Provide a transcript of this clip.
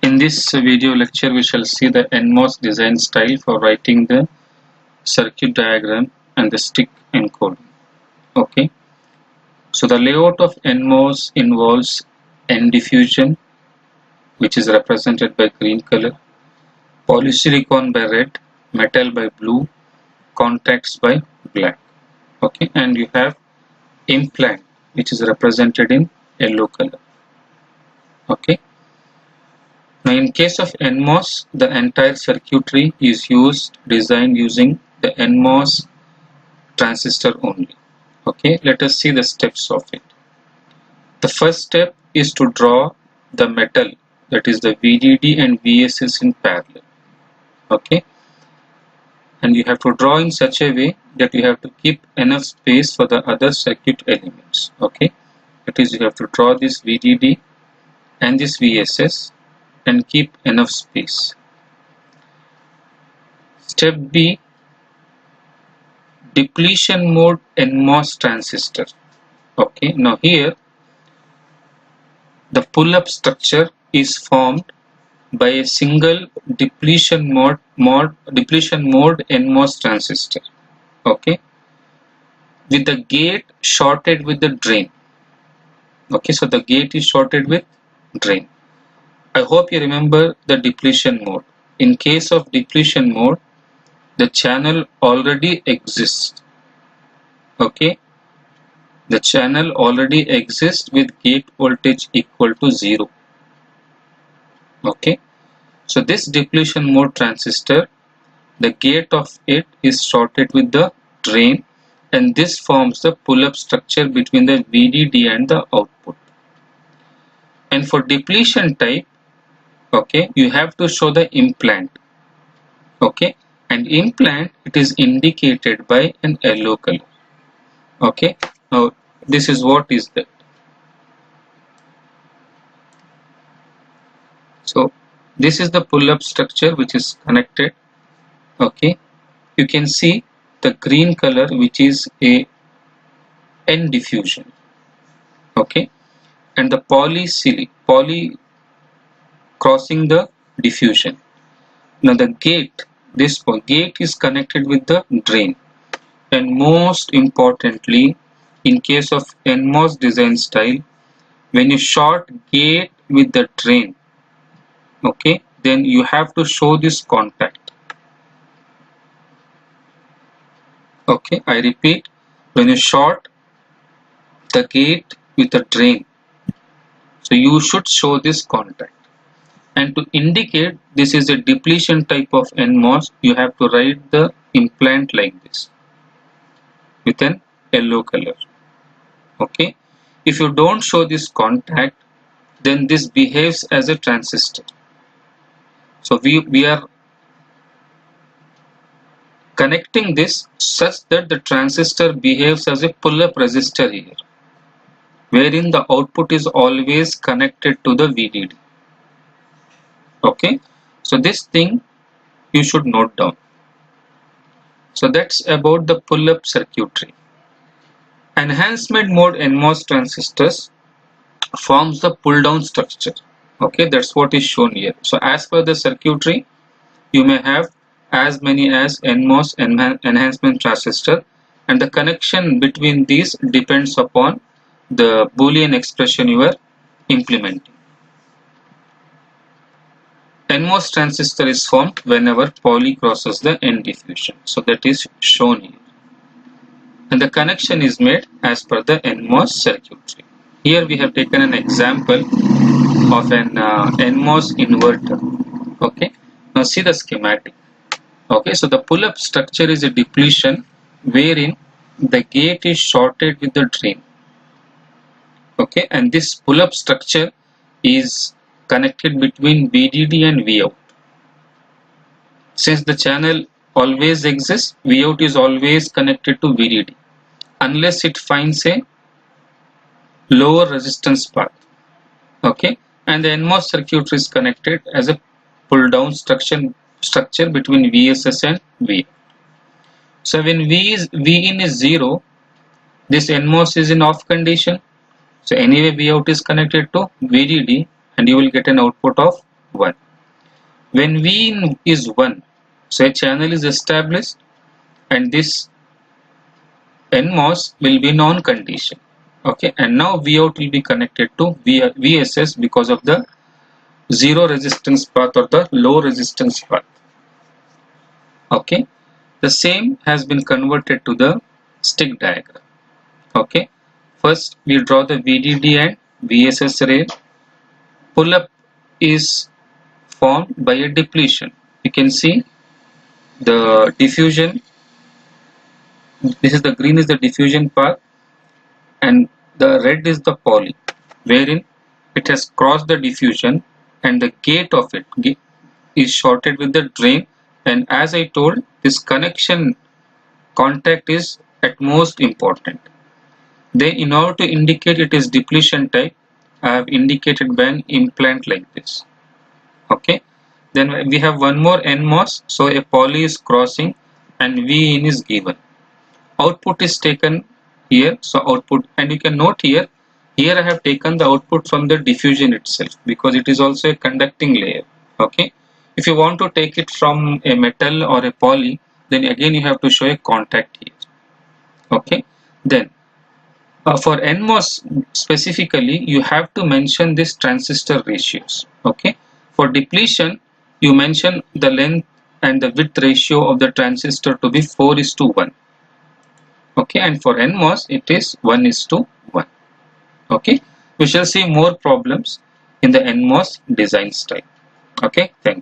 In this video lecture, we shall see the NMOS design style for writing the circuit diagram and the stick encoding. Okay, so the layout of NMOS involves N diffusion, which is represented by green color, polysilicon by red, metal by blue, contacts by black. Okay, and you have implant, which is represented in yellow color. Okay. Now in case of NMOS, the entire circuitry is designed using the NMOS transistor only. Okay, let us see the steps of it. The first step is to draw the metal, that is the VDD and VSS in parallel. Okay, and you have to draw in such a way that you have to keep enough space for the other circuit elements. Okay, that is, you have to draw this VDD and this VSS and keep enough space. Step B, depletion mode NMOS transistor. Okay, now here the pull-up structure is formed by a single depletion mode NMOS transistor. Okay, with the gate shorted with the drain. Okay, so the gate is shorted with drain. I hope you remember the depletion mode. In case of depletion mode, the channel already exists. Okay, the channel already exists with gate voltage equal to 0. Okay, so this depletion mode transistor, the gate of it is shorted with the drain, and this forms the pull-up structure between the VDD and the output. And for depletion type, okay, you have to show the implant. Okay, and implant, it is indicated by an yellow color. Okay, now this is what is that. So this is the pull-up structure which is connected. Okay, you can see the green color, which is a N diffusion. Okay, and the poly crossing the diffusion. Now the gate, this gate is connected with the drain, and most importantly, in case of NMOS design style, when you short gate with the drain, okay, then you have to show this contact. Okay, I repeat, when you short the gate with the drain, so you should show this contact. And to indicate this is a depletion type of NMOS, you have to write the implant like this with an yellow color. Okay, if you don't show this contact, then this behaves as a transistor. So we are connecting this such that the transistor behaves as a pull-up resistor here, wherein the output is always connected to the VDD. Okay, so this thing you should note down. So that's about the pull-up circuitry. Enhancement mode NMOS transistors forms the pull-down structure. Okay, that's what is shown here. So as per the circuitry, you may have as many as NMOS enhancement transistor, and the connection between these depends upon the Boolean expression you are implementing. NMOS transistor is formed whenever poly crosses the N diffusion. So that is shown here. And the connection is made as per the NMOS circuitry. Here we have taken an example of an NMOS inverter. Okay, now see the schematic. Okay, so the pull-up structure is a depletion wherein the gate is shorted with the drain. Okay, and this pull-up structure is connected between VDD and Vout. Since the channel always exists, Vout is always connected to VDD unless it finds a lower resistance path. Okay, and the NMOS circuitry is connected as a pull-down structure between VSS and Vout. So when Vin is 0, this NMOS is in off condition. So anyway, Vout is connected to VDD, and you will get an output of 1. When V is 1, so a channel is established and this NMOS will be non-condition. Okay, and now Vout will be connected to VSS because of the zero resistance path or the low resistance path. Okay, the same has been converted to the stick diagram. Okay, first we draw the VDD and VSS array. Pull up is formed by a depletion. You can see the diffusion. This is the green is the diffusion path and the red is the poly, wherein it has crossed the diffusion and the gate of it is shorted with the drain, and as I told, this connection contact is at most important. Then in order to indicate it is depletion type, I have indicated by an implant like this. Okay, then we have one more NMOS, so a poly is crossing and V in is given. Output is taken here, so output, and you can note here I have taken the output from the diffusion itself because it is also a conducting layer. Okay, if you want to take it from a metal or a poly, then again you have to show a contact here. Okay, then for NMOS specifically, you have to mention this transistor ratios. Okay, for depletion you mention the length and the width ratio of the transistor to be 4:1. Okay, and for NMOS it is 1:1. Okay, we shall see more problems in the NMOS design style. Okay, thank you.